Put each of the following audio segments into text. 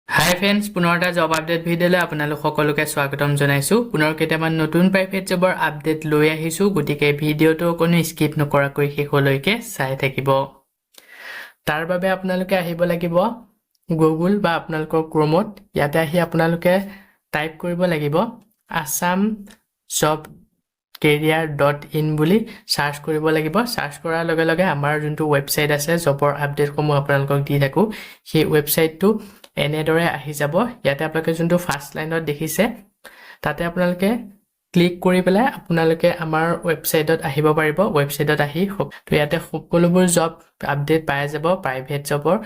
হাই friends, পুনৰ এটা job update ভিডিঅ'লৈ আপোনালোক সকলোকে স্বাগতম জনাইছোঁ। পুনৰ কেইটামান নতুন প্ৰাইভেট জবৰ আপডেট লৈ আহিছোঁ, গতিকে ভিডিঅ'টো কোনো স্কিপ নকৰাকৈ শেষলৈকে চাই থাকিব। তাৰ বাবে আপোনালোকে আহিব লাগিব গুগল বা আপোনালোকৰ ক্ৰমত। ইয়াতে আহি আপোনালোকে টাইপ কৰিব লাগিব assam job career.in বুলি সাৰ্চ কৰিব লাগিব। সাৰ্চ কৰাৰ লগে লগে আমাৰ যোনটো ৱেবছাইট আছে জবৰ আপডেটসমূহ আপোনালোকক দি থাকোঁ, সেই ৱেবছাইটটো এনেদৰে আহি যাব। ইয়াতে আপোনালোকে যোনটো ফাৰ্ষ্ট লাইনত দেখিছে তাতে আপোনালোকে ক্লিক কৰি পেলাই আপোনালোকে আমাৰ ৱেবছাইটত আহিব পাৰিব। ৱেবছাইটত আহি তো ইয়াতে সকলোবোৰ জব আপডেট পাই যাব। প্ৰাইভেট জবৰ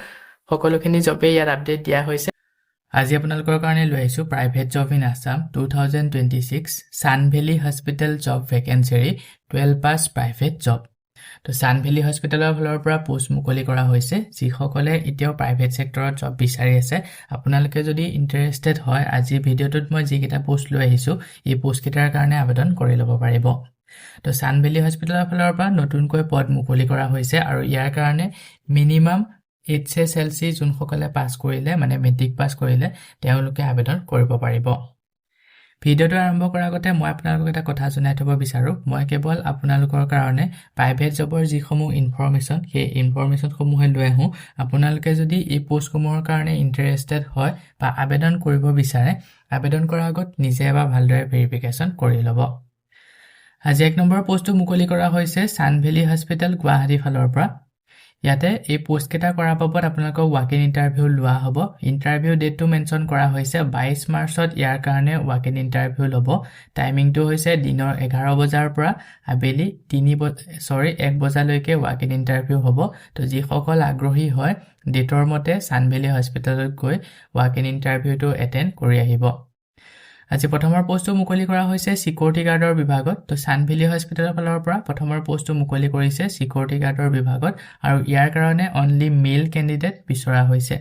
সকলোখিনি জবেই ইয়াত আপডেট দিয়া হৈছে। আজি আপোনালোকৰ কাৰণে লৈ আহিছোঁ private job in Assam 2026 Sun Valley hospital job vacancy 12 পাছ প্ৰাইভেট জব। তো ছান ভেলী হস্পিটেলৰ ফালৰ পৰা পোষ্ট মুকলি কৰা হৈছে। যিসকলে এতিয়াও প্ৰাইভেট ছেক্টৰত জব বিচাৰি আছে, আপোনালোকে যদি ইণ্টাৰেষ্টেড হয়, আজি ভিডিঅ'টোত মই যিকেইটা পোষ্ট লৈ আহিছোঁ এই পোষ্টকেইটাৰ কাৰণে আবেদন কৰি ল'ব পাৰিব। তো ছান ভেলী হস্পিটেলৰ ফালৰ পৰা নতুনকৈ পদ মুকলি কৰা হৈছে আৰু ইয়াৰ কাৰণে মিনিমাম HSLC যোনসকলে পাছ কৰিলে, মানে মেট্ৰিক পাছ কৰিলে, তেওঁলোকে আবেদন কৰিব পাৰিব। ভিডিঅ'টো আৰম্ভ কৰাৰ আগতে মই আপোনালোকক এটা কথা জনাই থ'ব বিচাৰোঁ। মই কেৱল আপোনালোকৰ কাৰণে প্ৰাইভেট জবৰ যিসমূহ ইনফৰমেশ্যন, সেই ইনফৰমেশ্যনসমূহে লৈ আহোঁ। আপোনালোকে যদি এই পোষ্টসমূহৰ কাৰণে ইণ্টাৰেষ্টেড হয় বা আবেদন কৰিব বিচাৰে, আবেদন কৰাৰ আগত নিজে এবাৰ ভালদৰে ভেৰিফিকেশ্যন কৰি ল'ব। আজি 1 নম্বৰ পোষ্টটো মুকলি কৰা হৈছে ছান ভেলী হস্পিটেল গুৱাহাটীৰ ফালৰ পৰা। ইয়াতে এই পোষ্টকেইটা কৰাৰ বাবদ আপোনালোকক ৱাক ইন ইণ্টাৰভিউ লোৱা হ'ব। ইণ্টাৰভিউ ডেটটো মেনশ্যন কৰা হৈছে 22 মাৰ্চত ইয়াৰ কাৰণে ৱাক ইন ইণ্টাৰভিউ ল'ব। টাইমিংটো হৈছে দিনৰ 11 বজাৰ পৰা আবেলি 1 বজালৈকে ৱাক ইন ইণ্টাৰভিউ হ'ব। তো যিসকল আগ্ৰহী হয় ডেটৰ মতে ছান ভেলী হস্পিটেলত গৈ ৱাক ইন ইণ্টাৰভিউটো এটেণ্ড কৰি আহিব। আজি প্ৰথমৰ পোষ্টটো মুকলি কৰা হৈছে চিকিউৰিটি গাৰ্ডৰ বিভাগত। তো ছান ভেলী হস্পিটেলৰ ফালৰ পৰা প্ৰথমৰ পোষ্টটো মুকলি কৰিছে চিকিউৰিটি গাৰ্ডৰ বিভাগত আৰু ইয়াৰ কাৰণে অনলি মেল কেণ্ডিডেট বিচৰা হৈছে।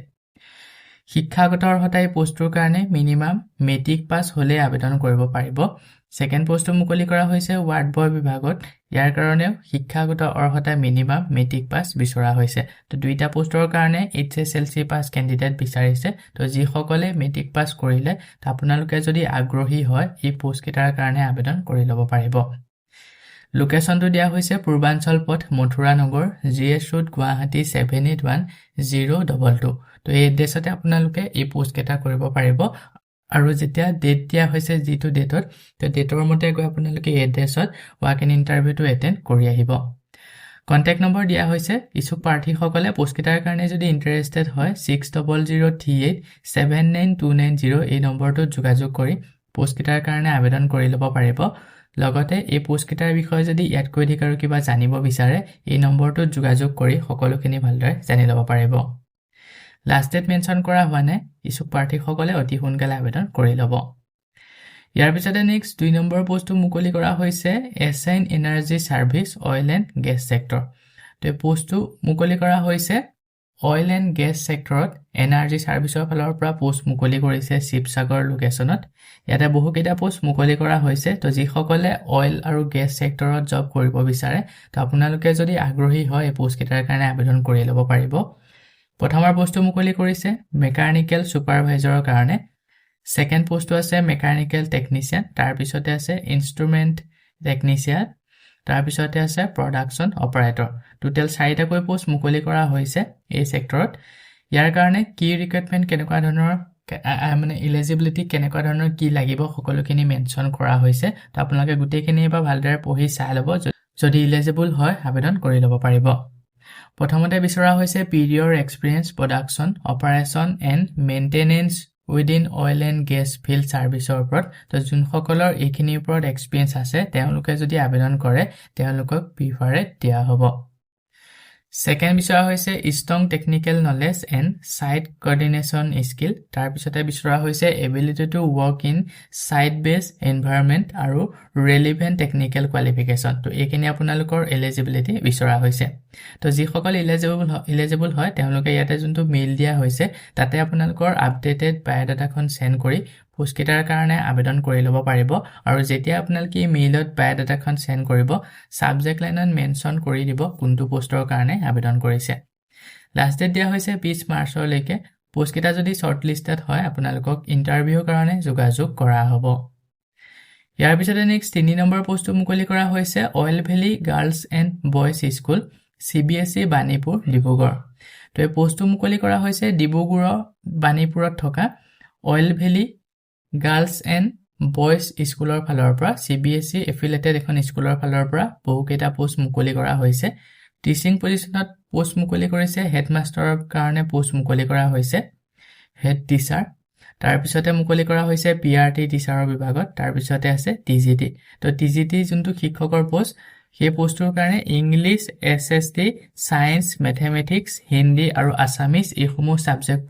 শিক্ষাগত অৰ্হতা এই পোষ্টটোৰ কাৰণে মিনিমাম মেট্ৰিক পাছ হ'লে আবেদন কৰিব পাৰিব। ছেকেণ্ড পোষ্টটো মুকলি কৰা হৈছে ৱাৰ্ড বয় বিভাগত। ইয়াৰ কাৰণেও শিক্ষাগত অৰ্হতা মিনিমাম মেট্ৰিক পাছ বিচৰা হৈছে। তো দুইটা পোষ্টৰ কাৰণে HSLC পাছ কেণ্ডিডেট বিচাৰিছে। তো যিসকলে মেট্ৰিক পাছ কৰিলে, আপোনালোকে যদি আগ্ৰহী হয় এই পোষ্টকেইটাৰ কাৰণে আবেদন কৰি ল'ব পাৰিব। লোকেশ্যনটো দিয়া হৈছে পূৰ্বাঞ্চল পথ, মথুৰা নগৰ, GS ৰোড, গুৱাহাটী 781022। তো এই এড্ৰেছতে আপোনালোকে এই পোষ্টকেইটা কৰিব পাৰিব। আৰু যেতিয়া ডেট দিয়া হৈছে যিটো ডেটত, তো ডেটৰ মতে গৈ আপোনালোকে এই এড্ৰেছত ৱাক ইন ইণ্টাৰভিউটো এটেণ্ড কৰি আহিব। কণ্টেক্ট নম্বৰ দিয়া হৈছে। ইচ্ছুক প্ৰাৰ্থীসকলে পোষ্টকেইটাৰ কাৰণে যদি ইণ্টাৰেষ্টেড হয় 6003879290 এই নম্বৰটোত যোগাযোগ কৰি পোষ্টকেইটাৰ কাৰণে আবেদন কৰি ল'ব পাৰিব। লগতে এই পোষ্টকেইটাৰ বিষয়ে যদি ইয়াতকৈ অধিক আৰু কিবা জানিব বিচাৰে, এই নম্বৰটোত যোগাযোগ কৰি সকলোখিনি ভালদৰে জানি ল'ব পাৰিব। লাষ্ট ডেট মেনশ্যন কৰা হোৱা নাই, ইচ্ছুক প্ৰাৰ্থীসকলে অতি সোনকালে আবেদন কৰি ল'ব। ইয়াৰ পিছতে নেক্সট 2 নম্বৰ পোষ্টটো মুকলি কৰা হৈছে assign energy service oil and gas sector. তো এই পোষ্টটো মুকলি কৰা হৈছে অইল এণ্ড গেছ ছেক্টৰত এনাৰ্জি ছাৰ্ভিচৰ ফালৰ পৰা পোষ্ট মুকলি কৰিছে শিৱসাগৰ লোকেশ্যনত। ইয়াতে বহুকেইটা পোষ্ট মুকলি কৰা হৈছে। তো যিসকলে অইল আৰু গেছ ছেক্টৰত জব কৰিব বিচাৰে, তো আপোনালোকে যদি আগ্ৰহী হয় এই পোষ্টকেইটাৰ কাৰণে আবেদন কৰি ল'ব পাৰিব। প্ৰথমৰ পোষ্টটো মুকলি কৰিছে মেকানিকেল ছুপাৰভাইজাৰৰ কাৰণে। ছেকেণ্ড পোষ্টটো আছে মেকানিকেল টেকনিচিয়ান, তাৰপিছতে আছে ইনষ্ট্ৰুমেণ্ট টেকনিচিয়ান, তাৰপিছতে আছে প্ৰডাকশ্যন অপাৰেটৰ। টোটেল 4টাকৈ পোষ্ট মুকলি কৰা হৈছে এই ছেক্টৰত। ইয়াৰ কাৰণে কি ৰিকুৱাৰমেণ্ট, কেনেকুৱা ধৰণৰ মানে ইলিজিবিলিটি কেনেকুৱা ধৰণৰ কি লাগিব, সকলোখিনি মেনশ্যন কৰা হৈছে। তো আপোনালোকে গোটেইখিনি এবাৰ ভালদৰে পঢ়ি চাই ল'ব। যদি ইলিজিবল হয় আবেদন কৰি ল'ব পাৰিব। প্ৰথমতে বিচৰা হৈছে prior experience production operation and maintenance within oil and gas field ছাৰ্ভিচৰ ওপৰত। তো যোনসকলৰ এইখিনিৰ ওপৰত এক্সপিৰিয়েঞ্চ আছে তেওঁলোকে যদি আবেদন কৰে তেওঁলোকক প্ৰিফাৰেঞ্চ দিয়া হ'ব। ছেকেণ্ড বিচৰা হৈছে strong technical knowledge and site coordination skill. তাৰপিছতে বিচৰা হৈছে ability to work in site বেছ এনভাইৰনমেণ্ট আৰু ৰেলিভেণ্ট টেকনিকেল কোৱালিফিকেশ্যন। তো এইখিনি আপোনালোকৰ এলিজিবিলিটি বিচৰা হৈছে। তো যিসকল ইলিজিবল হয় তেওঁলোকে ইয়াতে যোনটো মেইল দিয়া হৈছে তাতে আপোনালোকৰ আপডেটেড বায়'ডাটাখন চেণ্ড কৰি পোষ্টকেইটাৰ কাৰণে আবেদন কৰি ল'ব পাৰিব। আৰু যেতিয়া আপোনালোকে মেইলত বায়'ডাটাখন চেণ্ড কৰিব, ছাবজেক্ট লাইনত মেনশ্যন কৰি দিব কোনটো পোষ্টৰ কাৰণে আবেদন কৰিছে। লাষ্ট ডেট দিয়া হৈছে 20 মাৰ্চলৈকে পোষ্টকেইটা যদি শ্বৰ্ট লিষ্টেড হয় আপোনালোকক ইণ্টাৰভিউৰ কাৰণে যোগাযোগ কৰা হ'ব ইয়াৰ পিছতে নেক্সট 3 নম্বৰ পোষ্টটো মুকলি কৰা হৈছে oil valley girls and boys school CBSE Banipur Dibrugarh তো এই পোষ্টটো মুকলি কৰা হৈছে ডিব্ৰুগড় বাণীপুৰত থকা oil valley girls and boys স্কুলৰ ফালৰ পৰা CBSE এফিলিয়েটেড এখন স্কুলৰ ফালৰ পৰা বহুকেইটা পোষ্ট মুকলি কৰা হৈছে টিচিং পজিচনত পোষ্ট মুকলি কৰিছে হেডমাষ্টাৰৰ কাৰণে পোষ্ট মুকলি কৰা হৈছে হেড টিচাৰ তাৰ পিছতে মুকলি কৰা হৈছে PRT টিচাৰৰ বিভাগত তাৰ পিছতে আছে TGT তো TGT যোনটো শিক্ষকৰ পোষ্ট সেই পোষ্টৰ কাৰণে English SST science mathematics Hindi আৰু আসামিজ এইসমূহ সাবজেক্ট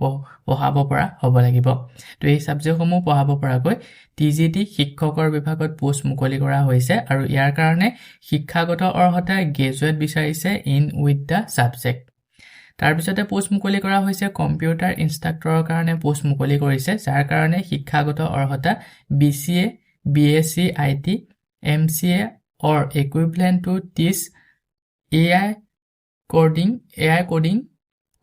পঢ়াব পৰা হ'ব লাগিব তো এই সাবজেক্টসমূহ পঢ়াব পৰাকৈ TGT শিক্ষকৰ বিভাগত পোষ্ট মুকলি কৰা হৈছে আৰু ইয়াৰ কাৰণে শিক্ষাগত অৰ্হতা গ্ৰেজুৱেট বিচাৰিছে ইন উইথ দা সাবজেক্ট তাৰ পিছতে পোষ্ট মুকলি কৰা হৈছে কম্পিউটাৰ ইনষ্ট্ৰাক্টৰৰ কাৰণে পোষ্ট মুকলি কৰিছে যাৰ কাৰণে শিক্ষাগত অৰ্হতা BCA BSc IT MCA or equivalent to teach AI coding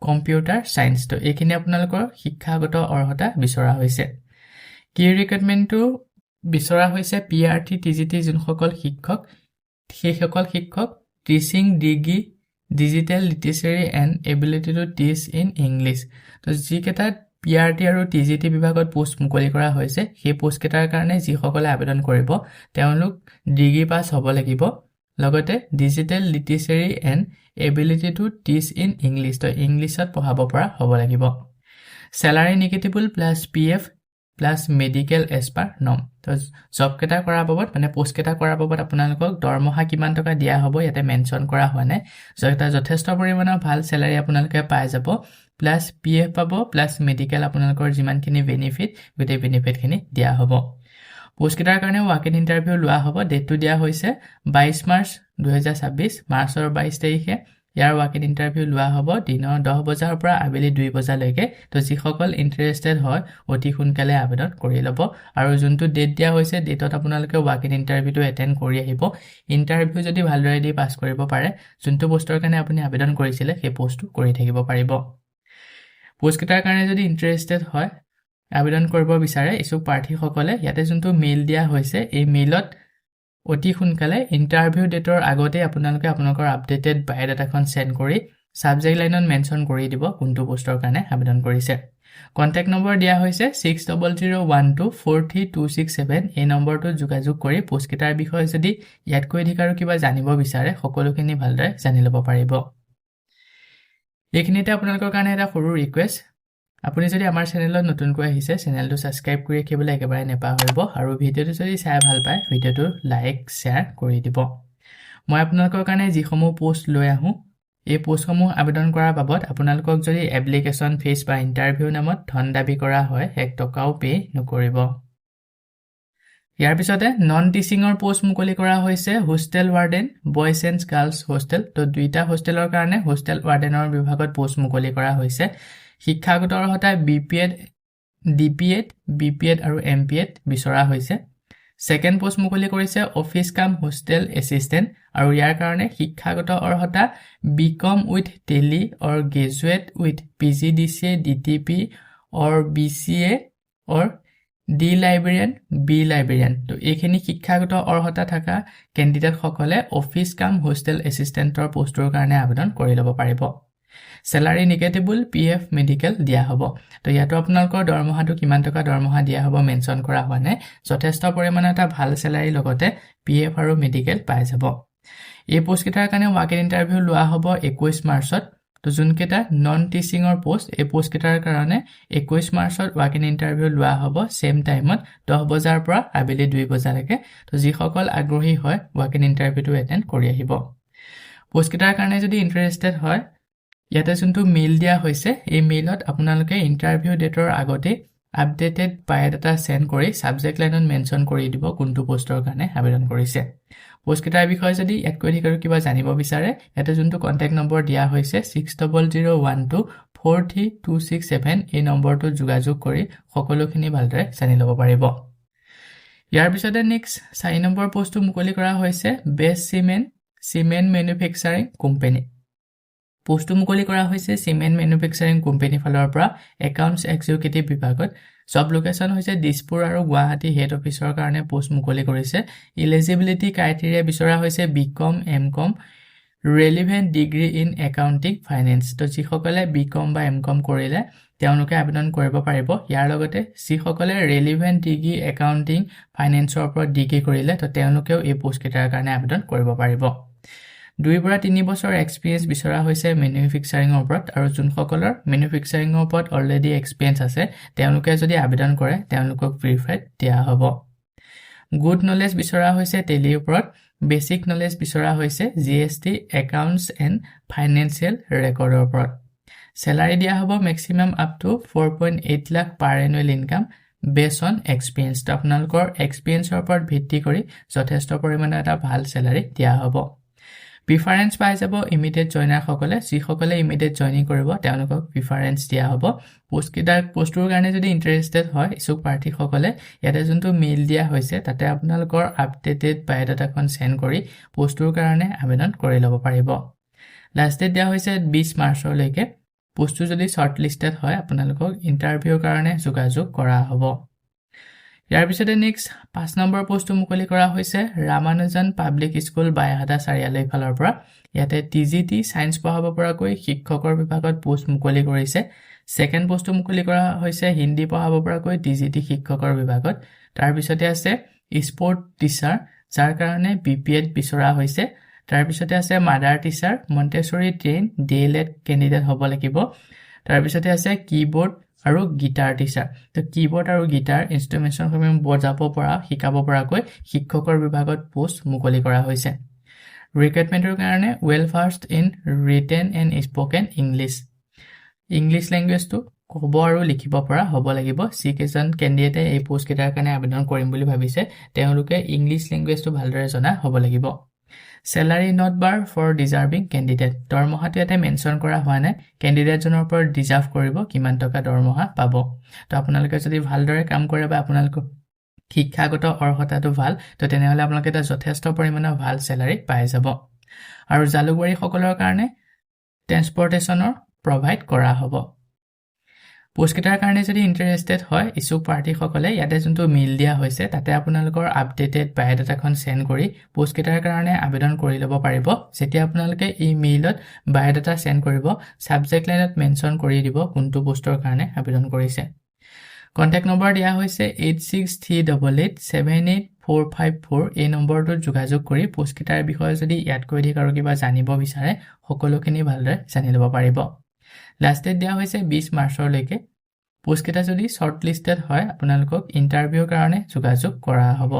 computer science তো এইখিনি আপোনালোকৰ শিক্ষাগত অৰ্হতা বিচৰা হৈছে কি ৰিক্ৰুইটমেন্টটো বিচৰা হৈছে PRT TGT যোনসকল শিক্ষক সেইসকল শিক্ষক teaching degree digital literacy and ability to teach in English তো যিকেইটা PRT আৰু TGT বিভাগত পোষ্ট মুকলি কৰা হৈছে সেই পোষ্ট কেইটাৰ কাৰণে যিসকলে আবেদন কৰিব তেওঁলোক ডিগ্ৰী পাছ হ'ব লাগিব লগতে digital literacy and ability to teach in English তো ইংলিছত পঢ়াব পৰা হ'ব লাগিব salary negotiable plus PF plus medical as per নম তো জব কেটা কৰা বাবদ মানে পোষ্ট কেটা কৰা বাবদ আপোনালোকক দৰমহা কিমান টকা দিয়া হ'ব ইয়াতে মেনশন কৰা হোৱা নাই যেটা যথেষ্ট পৰিমাণৰ ভাল স্যালাৰি আপোনালোকে পাই যাব প্লাস PF পাব প্লাস মেডিকেল আপোনালোকৰ যিমানখিনি বেনিফিট গোটেই বেনিফিটখিনি দিয়া হ'ব পোষ্ট কেটাৰ কাৰণে ৱাক ইন ইন্টাৰভিউ লোৱা হ'ব ডেটটো দিয়া হৈছে 22 মাৰ্চ 2026 মাৰ্চৰ 22 তাৰিখে ইয়াৰ ৱাক ইন ইন্টাৰভিউ লোৱা হ'ব দিনৰ 10 বজাৰ পৰা আবেলি 2 বজালৈকে তো যিসকল ইন্টাৰেষ্টেড হয় অতি সোনকালে আবেদন কৰি ল'ব আৰু যোনটো ডেট দিয়া হৈছে ডেটত আপোনালোকে ৱাক ইন ইন্টাৰভিউটো এটেন্ড কৰি আহিব ইন্টাৰভিউ যদি ভালদৰে দি পাছ কৰিব পাৰে যোনটো পোষ্টৰ কাৰণে আপুনি আবেদন কৰিছিলে সেই পোষ্টটো কৰি থাকিব পাৰিব পোষ্ট কেটাৰ কাৰণে যদি ইন্টাৰেষ্টেড হয় আবেদন কৰিব বিচাৰে ইছুক প্ৰাৰ্থীসকলে ইয়াতে যোনটো মেইল দিয়া হৈছে এই মেইলত অতি সোনকালে ইন্টাৰভিউ ডেটৰ আগতে আপোনালোকে আপোনালোকৰ আপডেটেড বায়োডাটাখন সেন্ড কৰি সাবজেক্ট লাইনত মেনশন কৰি দিব কোনটো পোষ্টৰ কাৰণে আবেদন কৰিছে কন্টাক্ট নম্বৰ দিয়া হৈছে 6001243267 এই নম্বৰটো যোগাযোগ কৰি পোষ্ট কেটাৰ বিষয়ে যদি ইয়াতকৈ অধিক আৰু কিবা জানিব বিচাৰে সকলোখিনি ভালদৰে জানি ল'ব পাৰিব এইখিনিতে আপোনালোকৰ কাৰণে এটা সৰু ৰিকুৱেষ্ট আপুনি যদি আমাৰ চেনেলত নতুনকৈ আহিছে চেনেলটো সাবস্ক্ৰাইব কৰি ৰাখিবলৈ একেবাৰে নেপাহৰিব আৰু ভিডিঅটো যদি চাই ভাল পায় ভিডিঅটো লাইক শেয়াৰ কৰি দিব মই আপোনালোকৰ কাৰণে যিসমূহ পোষ্ট লৈ আহো এই পোষ্টসমূহ আবেদন কৰাৰ বাবদ আপোনালোকক যদি এপ্লিকেশন ফিজ বা ইন্টাৰভিউ নামত ধন দাবী কৰা হয় 1 টকাও পে নকৰিব ইয়াৰ পিছতে নন টিচিংৰ পোষ্ট মুকলি কৰা হৈছে hostel warden boys and girls hostel তো দুইটা হোষ্টেলৰ কাৰণে হোষ্টেল ৱাৰ্ডেনৰ বিভাগত পোষ্ট মুকলি কৰা হৈছে শিক্ষাগত অৰ্হতা BPEd আৰু MPEd বিচৰা হৈছে সেকেন্ড পোষ্ট মুকলি কৰিছে অফিস কাম হোষ্টেল এসিস্টেন্ট আৰু ইয়াৰ কাৰণে শিক্ষাগত অৰ্হতা BCom with Tally or graduate with PGDCA DTP or BCA or D librarian B librarian তো এইখিনি শিক্ষাগত অৰ্হতা থকা ক্যান্ডিডেট সকলে অফিস কাম হোষ্টেল এসিস্টেন্টৰ পোষ্টৰ কাৰণে আবেদন কৰি ল'ব পাৰিব স্যালাৰি নেগেটিবল PF মেডিকেল দিয়া হ'ব তো ইয়াতো আপোনালোকৰ দৰমহাটো কিমান টকা দৰমহা দিয়া হ'ব মেনশন কৰা হোৱা নাই যথেষ্ট পৰিমাণৰ এটা ভাল স্যালাৰি লগতে PF আৰু মেডিকেল পাই যাব এই পোষ্ট কেটাৰ কাৰণে ৱাক ইন ইন্টাৰভিউ লোৱা হ'ব 21 মাৰ্চত তো যোনকেটা নন টিচিংৰ পোষ্ট এই পোষ্ট কেটাৰ কাৰণে 21 মাৰ্চত ৱাক ইন ইন্টাৰভিউ লোৱা হ'ব সেম টাইমত 10 বজাৰ পৰা আবেলি 2 বজালৈকে তো যিসকল আগ্ৰহী হয় ৱাক ইন ইন্টাৰভিউটো এটেন্ড কৰি আহিব পোষ্ট কেটাৰ কাৰণে যদি ইন্টাৰেষ্টেড হয় ইয়াতে যোনটো মেইল দিয়া হৈছে এই মেইলত আপোনালোকে ইন্টাৰভিউ ডেটৰ আগতে আপডেটেড বায়োডাটা সেন্ড কৰি সাবজেক্ট লাইনত মেনশন কৰি দিব কোনটো পোষ্টৰ কাৰণে আবেদন কৰিছে পোষ্ট কেটাৰ বিষয়ে যদি ইয়াতকৈ অধিক আৰু কিবা জানিব বিচাৰে ইয়াতে যোনটো কন্টাক্ট নম্বৰ দিয়া হৈছে 6001243267 এই নম্বৰটো যোগাযোগ কৰি সকলোখিনি ভালদৰে জানি ল'ব পাৰিব ইয়াৰ পিছতে নেক্সট 4 নম্বৰ পোষ্টটো মুকলি কৰা হৈছে বেষ্ট সিমেন্ট মেনুফেকচাৰিং কোম্পানী পোষ্টটো মুকলি কৰা হৈছে সিমেন্ট মেনুফেকচাৰিং কোম্পানী ফালৰ পৰা একাউণ্টছ এক্সিকিউটিভ বিভাগত জব লোকেশ্যন হৈছে দিছপুৰ আৰু গুৱাহাটী হেড অফিচৰ কাৰণে পোষ্ট মুকলি কৰিছে এলিজিবিলিটি ক্ৰাইটেৰিয়া বিচৰা হৈছে BCom MCom relevant degree in accounting finance তো যিসকলে বিকম বা এমকম কৰিলে তেওঁলোকে আবেদন কৰিব পাৰিব ইয়াৰ লগতে যিসকলে ৰেলিভেন্ট ডিগ্ৰী একাউণ্টিং ফাইনেন্সৰ ওপৰত ডিগ্ৰী কৰিলে তো তেওঁলোকেও এই পোষ্ট কেইটাৰ কাৰণে আবেদন কৰিব পাৰিব 2 পৰা 3 বছৰ এক্সপেৰিয়েন্স বিচৰা হৈছে মেনুফেকচাৰিংৰ ওপৰত আৰু যোনসকলৰ মেনুফেকচাৰিংৰ ওপৰত অলৰেডি এক্সপেৰিয়েন্স আছে তেওঁলোকে যদি আবেদন কৰে তেওঁলোকক প্ৰিফাৰেড দিয়া হ'ব গুড নলেজ বিচৰা হৈছে টেলিৰ ওপৰত বেসিক নলেজ বিচৰা হৈছে জিএসটি একাউণ্টছ এণ্ড ফাইনেন্সিয়েল ৰেকৰ্ডৰ ওপৰত স্যালাৰি দিয়া হ'ব maximum up to 4.8 lakh per annual income বেছ অন এক্সপেৰিয়েন্স তো আপোনালোকৰ এক্সপেৰিয়েন্সৰ ওপৰত ভিত্তি কৰি যথেষ্ট পৰিমাণৰ এটা ভাল স্যালাৰি দিয়া হ'ব প্ৰিফাৰেন্স পাই যাব ইমিডিয়েট জয়নাৰ সকলে যিসকলে ইমিডিয়েট জয়নিং কৰিব তেওঁলোকক প্ৰিফাৰেন্স দিয়া হ'ব পোষ্টৰ কাৰণে যদি ইন্টাৰেষ্টেড হয় ইছুক প্ৰাৰ্থী সকলে ইয়াতে যোনটো মেইল দিয়া হৈছে তাতে আপোনালোকৰ আপডেটেড বায়োডাটাখন সেন্ড কৰি পোষ্টৰ কাৰণে আবেদন কৰি ল'ব পাৰিব লাষ্ট ডেট দিয়া হৈছে 20 মাৰ্চলৈকে পোষ্টটো যদি শৰ্ট লিষ্টেড হয় আপোনালোকক ইন্টাৰভিউৰ কাৰণে যোগাযোগ কৰা হ'ব ইয়াৰ পিছতে নেক্সট 5 নম্বৰ পোষ্টটো মুকলি কৰা হৈছে ৰামানুজন পাব্লিক স্কুল বাইহাটা চাৰিআলি ফালৰ পৰা ইয়াতে টিজিটি সায়েন্স পঢ়াব পৰাকৈ শিক্ষকৰ বিভাগত পোষ্ট মুকলি কৰিছে সেকেন্ড পোষ্টটো মুকলি কৰা হৈছে হিন্দী পঢ়াব পৰাকৈ টিজিটি শিক্ষকৰ বিভাগত তাৰ পিছতে আছে স্পৰ্ট টিচাৰ যাৰ কাৰণে বিপিএড বিচৰা হৈছে তাৰ পিছতে আছে mother teacher Montessori train DElEd candidate হ'ব লাগিব তাৰ পিছতে আছে কিবোৰ্ড আৰু গিটাৰ টিচাৰ তো কিবোৰ্ড আৰু গিটাৰ ইনষ্ট্ৰুমেন্টৰ সমূহ বজাব পৰা শিকাব পৰাকৈ শিক্ষকৰ বিভাগত পোষ্ট মুকলি কৰা হৈছে ৰিক্ৰুটমেন্টৰ কাৰণে well first in written and spoken English লেংগুৱেজটো ক'ব আৰু লিখিব পৰা হ'ব লাগিব যিকেইজন কেণ্ডিডেটে এই পোষ্ট কেইটাৰ কাৰণে আবেদন কৰিম বুলি ভাবিছে তেওঁলোকে ইংলিছ লেংগুৱেজটো ভালদৰে জনা হ'ব লাগিব Salary not bar for deserving candidate. দৰমহাটো ইয়াতে মেনশন কৰা হোৱা নাই কেণ্ডিডেটজনৰ ওপৰত ডিজাৰ্ভ কৰিব কিমান টকা দৰমহা পাব তো আপোনালোকে যদি ভালদৰে কাম কৰে বা আপোনালোকৰ শিক্ষাগত অৰ্হতাটো ভাল তো তেনেহলে আপোনালোকে এটা যথেষ্ট পৰিমাণৰ ভাল স্যালাৰি পাই যাব আৰু জালুকবাৰী সকলৰ কাৰণে ট্ৰান্সপৰ্টেশনৰ প্ৰভাইড কৰা হ'ব পোষ্টকেটাৰ কাৰণে যদি ইন্টাৰেষ্টেড হয় ইছুক প্ৰাৰ্থী সকলে ইয়াতে যোনটো মেইল দিয়া হৈছে তাতে আপোনালোকৰ আপডেটেড বায়োডাটাখন সেন্ড কৰি পোষ্টকেটাৰ কাৰণে আবেদন কৰি ল'ব পাৰিব যেতিয়া আপোনালোকে এই মেইলত বায়োডাটা সেন্ড কৰিব সাবজেক্ট লাইনত মেনশন কৰি দিব কোনটো পোষ্টৰ কাৰণে আবেদন কৰিছে কন্টাক্ট নম্বৰ দিয়া হৈছে 8638878454 এই নম্বৰটোত যোগাযোগ কৰি পোষ্টকেটাৰ বিষয়ে যদি ইয়াতকৈ অধিক আৰু কিবা জানিব বিচাৰে সকলোখিনি ভালদৰে জানি ল'ব পাৰিব লাষ্ট ডেট দিয়া হৈছে 20 মাৰ্চলৈকে পোষ্টকেটা যদি শৰ্ট লিষ্টেড হয় আপোনালোকক ইন্টাৰভিউৰ কাৰণে যোগাযোগ কৰা হ'ব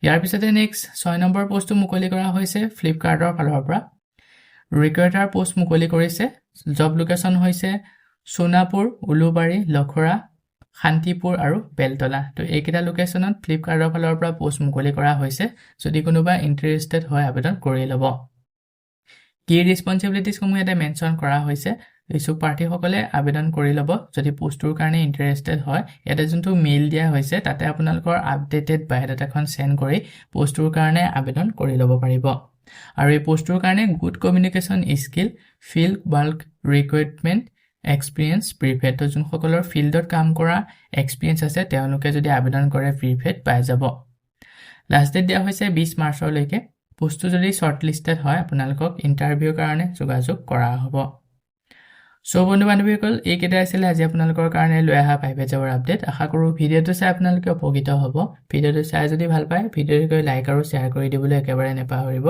ইয়াৰ পিছতে নেক্সট 6 নম্বৰ পোষ্টটো মুকলি কৰা হৈছে ফ্লিপকাৰ্টৰ ফালৰ পৰা ৰিক্ৰুটাৰ পোষ্ট মুকলি কৰিছে জব লোকেশ্যন হৈছে সোনাপুৰ উলুবাৰী লখৰা শান্তিপুৰ আৰু বেলতলা তো এইকেইটা লোকেশ্যনত ফ্লিপকাৰ্টৰ ফালৰ পৰা পোষ্ট মুকলি কৰা হৈছে যদি কোনোবা ইন্টাৰেষ্টেড হয় আবেদন কৰি ল'ব কি ৰেসপন্সিবিলিটিজ সমূহ এটা মেনশন কৰা হৈছে ইছুক প্ৰাৰ্থী সকলে আবেদন কৰি ল'ব যদি পোষ্টৰ কাৰণে ইন্টাৰেষ্টেড হয় ইয়াতে যোনটো মেইল দিয়া হৈছে তাতে আপোনালোকৰ আপডেটেড বায়োডাটাখন সেন্ড কৰি পোষ্টৰ কাৰণে আবেদন কৰি ল'ব পাৰিব আৰু এই পোষ্টৰ কাৰণে good communication skill field bulk recruitment experience preferred তো যোনসকলৰ ফিল্ডত কাম কৰা এক্সপেৰিয়েন্স আছে তেওঁলোকে যদি আবেদন কৰে প্ৰিফেড পাই যাব লাষ্ট ডেট দিয়া হৈছে 20 মাৰ্চলৈকে পোষ্টটো যদি শৰ্ট লিষ্টেড হয় আপোনালোকক ইন্টাৰভিউৰ কাৰণে যোগাযোগ কৰা হ'ব সো বন্ধু বান্ধৱীসকল এইকেইটা আছিল আজি আপোনালোকৰ কাৰণে লৈ অহা প্ৰাইভেট জবৰ আপডেট আশা কৰোঁ ভিডিঅ'টো চাই আপোনালোকে উপকৃত হ'ব ভিডিঅ'টো চাই যদি ভাল পায় ভিডিঅ'টো লাইক আৰু শ্বেয়াৰ কৰি দিবলৈ একেবাৰে নেপাহৰিব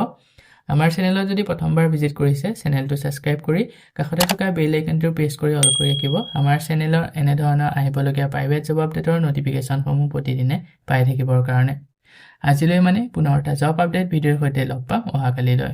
আমাৰ চেনেলত যদি প্ৰথমবাৰ ভিজিট কৰিছে চেনেলটো সাবস্ক্ৰাইব কৰি কাষতে থকা বেল আইকনটো প্ৰেছ কৰি অল কৰি ৰাখিব আমাৰ চেনেলৰ এনে ধৰণৰ আহিবলগীয়া প্ৰাইভেট জব আপডেটৰ নটিফিকেশ্যনসমূহ প্ৰতিদিনে পাই থাকিবৰ কাৰণে আজিলৈ মানে পুনৰ এটা জব আপডেট ভিডিঅ'ৰ সৈতে লগ পাম অহাকালিলৈ